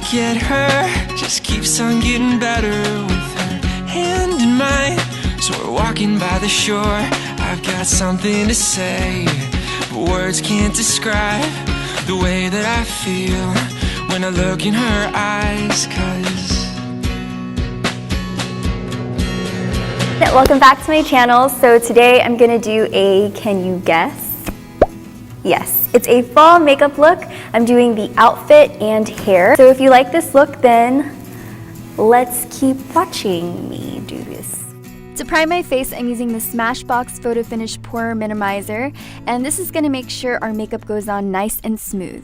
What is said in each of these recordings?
look at her, just keeps on getting better with her hand in mine. So we're walking by the shore, I've got something to say, but words can't describe the way that I feel when I look in her eyes, 'cause welcome back to my channel. So today I'm gonna do a can you guess? Yes, it's a fall makeup look. I'm doing the outfit and hair. So if you like this look, then let's keep watching me do this. To prime my face, I'm using the Smashbox Photo Finish Pore Minimizer, and this is gonna make sure our makeup goes on nice and smooth.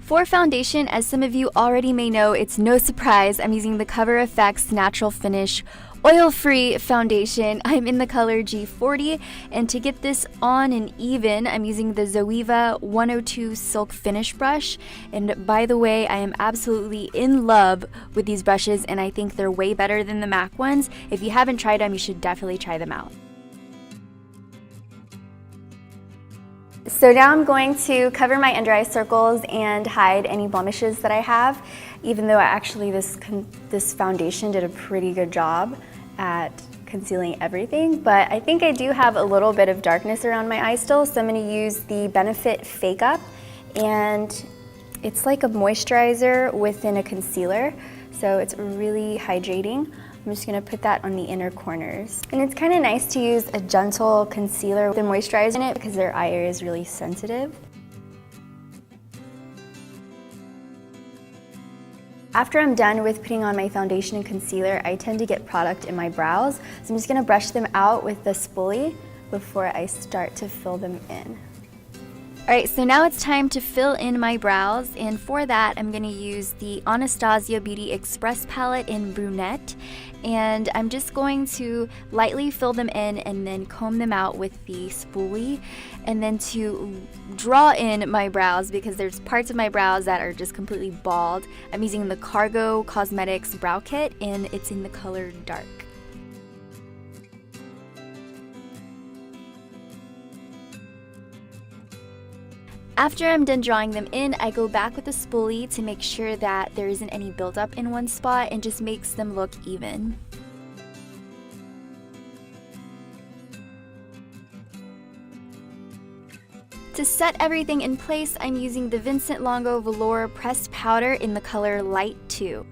For foundation, as some of you already may know, it's no surprise, I'm using the Cover FX Natural Finish Oil-Free Foundation. I'm in the color G40, and to get this on and even, I'm using the Zoeva 102 Silk Finish Brush. And by the way, I am absolutely in love with these brushes, and I think they're way better than the MAC ones. If you haven't tried them, you should definitely try them out. So now I'm going to cover my under eye circles and hide any blemishes that I have, even though actually this foundation did a pretty good job at concealing everything. But I think I do have a little bit of darkness around my eye still, so I'm going to use the Benefit Fake Up, and it's like a moisturizer within a concealer, so it's really hydrating. I'm just gonna put that on the inner corners. And it's kind of nice to use a gentle concealer with a moisturizer in it because their eye area is really sensitive. After I'm done with putting on my foundation and concealer, I tend to get product in my brows. So I'm just gonna brush them out with the spoolie before I start to fill them in. Alright, so now it's time to fill in my brows, and for that I'm going to use the Anastasia Beauty Express palette in Brunette, and I'm just going to lightly fill them in and then comb them out with the spoolie, and then to draw in my brows, because there's parts of my brows that are just completely bald, I'm using the Cargo Cosmetics Brow Kit, and it's in the color Dark. After I'm done drawing them in, I go back with the spoolie to make sure that there isn't any buildup in one spot and just makes them look even. To set everything in place, I'm using the Vincent Longo Velour Pressed Powder in the color Light 2.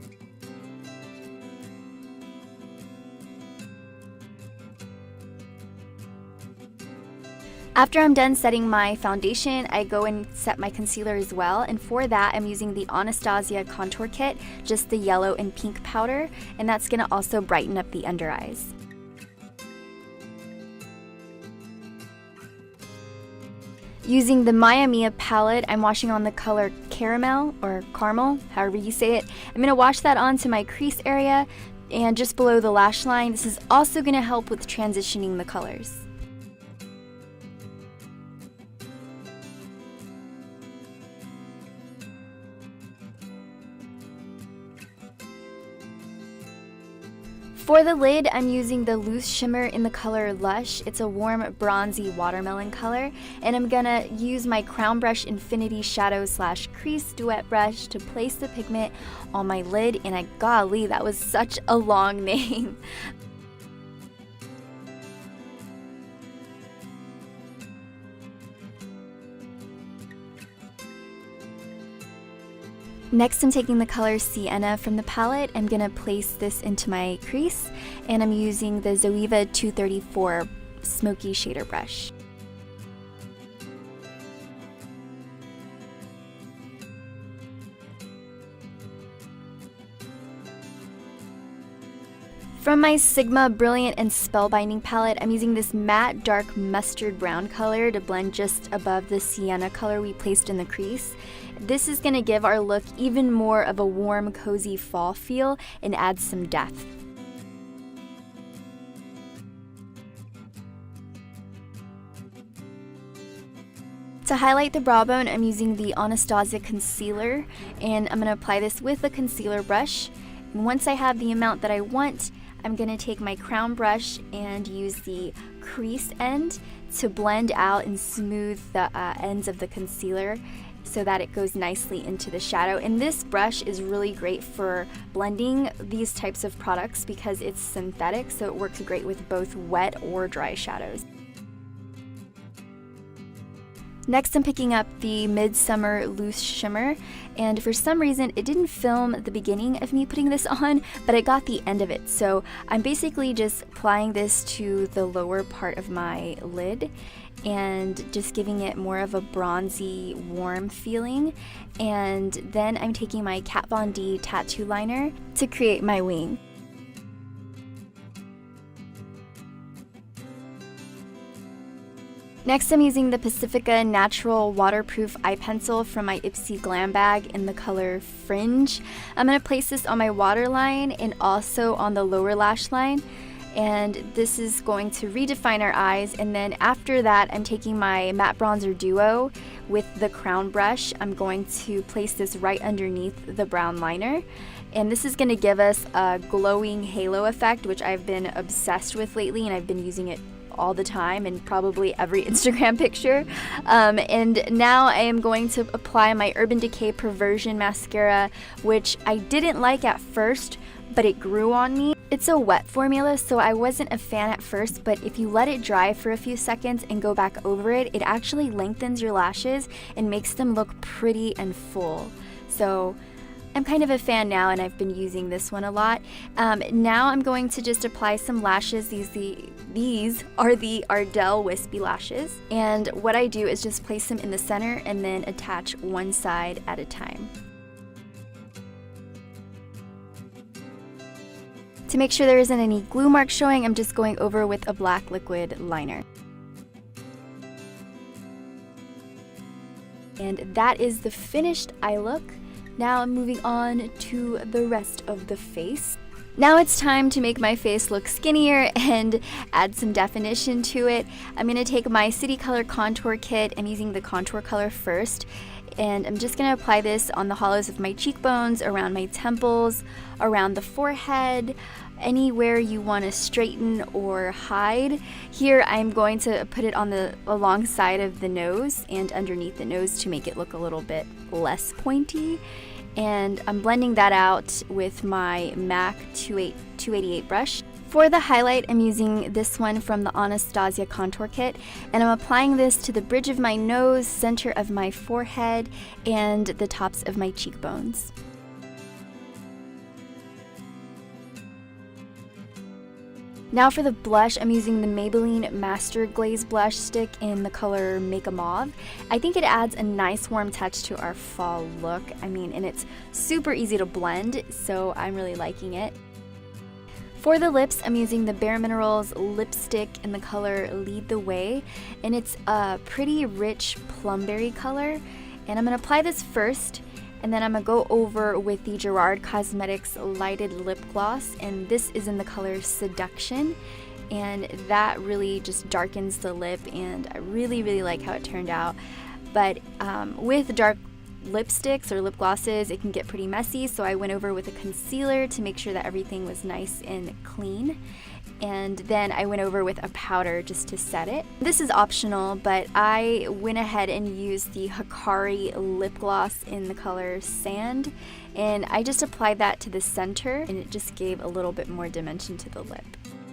After I'm done setting my foundation, I go and set my concealer as well, and for that I'm using the Anastasia Contour Kit, just the yellow and pink powder, and that's going to also brighten up the under eyes. Using the Maya Mia palette, I'm washing on the color Caramel, or Caramel, however you say it. I'm going to wash that onto my crease area and just below the lash line. This is also going to help with transitioning the colors. For the lid, I'm using the loose shimmer in the color Lush. It's a warm bronzy watermelon color, and I'm gonna use my Crown Brush Infinity Shadow / Crease Duet Brush to place the pigment on my lid, and golly, that was such a long name. Next, I'm taking the color Sienna from the palette. I'm going to place this into my crease, and I'm using the Zoeva 234 Smoky Shader Brush. From my Sigma Brilliant and Spellbinding palette, I'm using this matte dark mustard brown color to blend just above the sienna color we placed in the crease. This is going to give our look even more of a warm, cozy fall feel and add some depth. To highlight the brow bone, I'm using the Anastasia concealer, and I'm going to apply this with a concealer brush. And once I have the amount that I want, I'm gonna take my crown brush and use the crease end to blend out and smooth the ends of the concealer so that it goes nicely into the shadow. And this brush is really great for blending these types of products because it's synthetic, so it works great with both wet or dry shadows. Next, I'm picking up the Midsummer Loose Shimmer, and for some reason it didn't film the beginning of me putting this on, but I got the end of it. So I'm basically just applying this to the lower part of my lid and just giving it more of a bronzy, warm feeling. And then I'm taking my Kat Von D tattoo liner to create my wing. Next, I'm using the Pacifica Natural Waterproof Eye Pencil from my Ipsy Glam Bag in the color Fringe. I'm going to place this on my waterline and also on the lower lash line. And this is going to redefine our eyes. And then after that, I'm taking my Matte Bronzer Duo with the crown brush. I'm going to place this right underneath the brown liner. And this is going to give us a glowing halo effect, which I've been obsessed with lately, and I've been using it all the time and probably every Instagram picture. And now I am going to apply my Urban Decay Perversion Mascara, which I didn't like at first, but it grew on me. It's a wet formula, so I wasn't a fan at first, but if you let it dry for a few seconds and go back over it, it actually lengthens your lashes and makes them look pretty and full. So I'm kind of a fan now, and I've been using this one a lot. Now I'm going to just apply some lashes. These are the Ardell Wispy lashes. And what I do is just place them in the center and then attach one side at a time. To make sure there isn't any glue marks showing, I'm just going over with a black liquid liner. And that is the finished eye look. Now I'm moving on to the rest of the face. Now it's time to make my face look skinnier and add some definition to it. I'm going to take my City Color Contour Kit. I'm using the contour color first. And I'm just going to apply this on the hollows of my cheekbones, around my temples, around the forehead, anywhere you want to straighten or hide. Here I'm going to put it on the alongside of the nose and underneath the nose to make it look a little bit less pointy. And I'm blending that out with my MAC 288 brush. For the highlight, I'm using this one from the Anastasia Contour Kit, and I'm applying this to the bridge of my nose, center of my forehead, and the tops of my cheekbones. Now for the blush, I'm using the Maybelline Master Glaze Blush Stick in the color Make a Mauve. I think it adds a nice warm touch to our fall look. And it's super easy to blend, so I'm really liking it. For the lips, I'm using the Bare Minerals lipstick in the color Lead the Way, and it's a pretty rich plumberry color. And I'm going to apply this first, and then I'm going to go over with the Gerard Cosmetics Lighted Lip Gloss, and this is in the color Seduction, and that really just darkens the lip, and I really, really like how it turned out. But with dark lipsticks or lip glosses, it can get pretty messy, so I went over with a concealer to make sure that everything was nice and clean. And then I went over with a powder just to set it. This is optional, but I went ahead and used the Hikari lip gloss in the color Sand, and I just applied that to the center, and it just gave a little bit more dimension to the lip.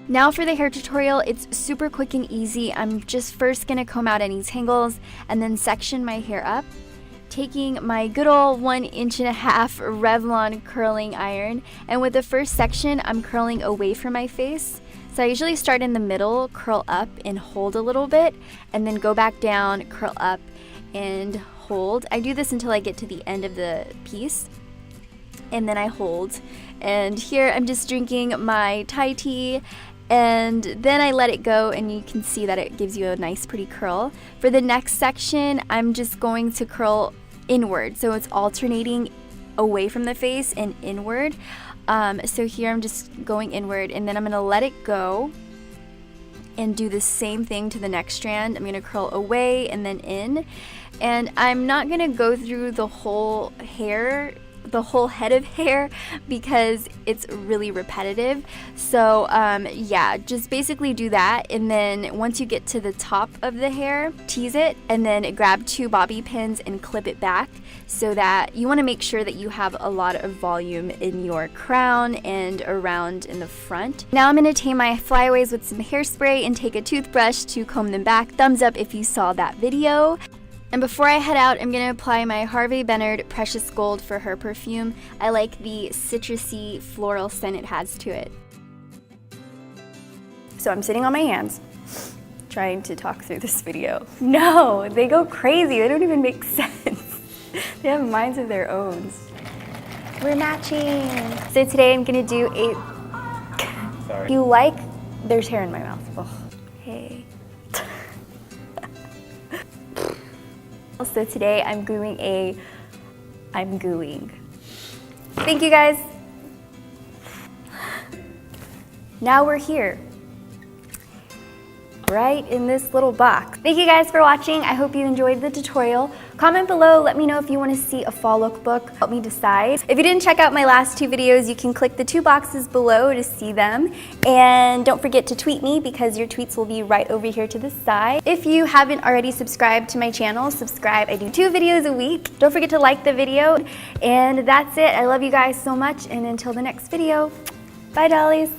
Now for the hair tutorial, it's super quick and easy. I'm just first gonna comb out any tangles and then section my hair up. Taking my good old 1.5 inch Revlon curling iron, and with the first section, I'm curling away from my face. So I usually start in the middle, curl up and hold a little bit, and then go back down, curl up and hold. I do this until I get to the end of the piece, and then I hold. And here I'm just drinking my Thai tea, and then I let it go, and you can see that it gives you a nice pretty curl. For the next section, I'm just going to curl inward, so it's alternating away from the face and inward. So here I'm just going inward, and then I'm going to let it go and do the same thing to the next strand. I'm going to curl away and then in, and I'm not going to go through the whole hair the whole head of hair because it's really repetitive. So yeah, just basically do that, and then once you get to the top of the hair, tease it and then grab 2 bobby pins and clip it back, so that you want to make sure that you have a lot of volume in your crown and around in the front. Now I'm going to tame my flyaways with some hairspray and take a toothbrush to comb them back. Thumbs up if you saw that video. And before I head out, I'm going to apply my Harvey Bennard Precious Gold for her perfume. I like the citrusy floral scent it has to it. So I'm sitting on my hands, trying to talk through this video. No, they go crazy. They don't even make sense. They have minds of their own. We're matching. So today I'm going to do a... Sorry. You like... There's hair in my mouth. Oh. Hey. So today I'm doing a... I'm gooing. Thank you guys. Now we're here. Right in this little box. Thank you guys for watching. I hope you enjoyed the tutorial. Comment below, let me know if you want to see a fall lookbook. Help me decide. If you didn't check out my last 2 videos, you can click the 2 boxes below to see them. And don't forget to tweet me because your tweets will be right over here to the side. If you haven't already subscribed to my channel, subscribe. I do 2 videos a week. Don't forget to like the video. And that's it. I love you guys so much. And until the next video, bye dollies.